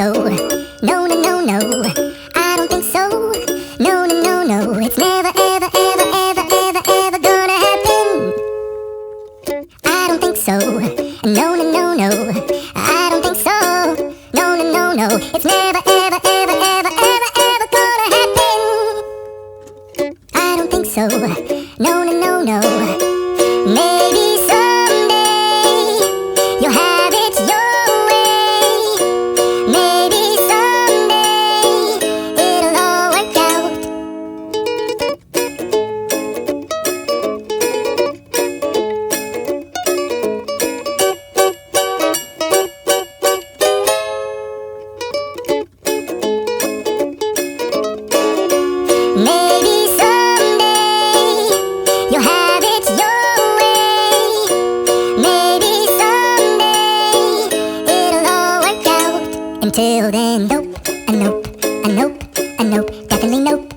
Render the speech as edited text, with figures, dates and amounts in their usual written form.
so. No, no, no, no, I don't think so. No, no, no, no, it's never, ever, ever, ever, ever, ever gonna happen. I don't think so. No, no, no, no, I don't think so. No, no, no, no, it's never, ever, ever, ever, ever, ever gonna happen. I don't think so. No, no, no, no. Maybe someday you'll have it your way. Maybe someday it'll all work out. Maybe someday you'll have it your way. Maybe someday it'll all work out. Until then, nope, a nope, a nope, a nope, definitely nope.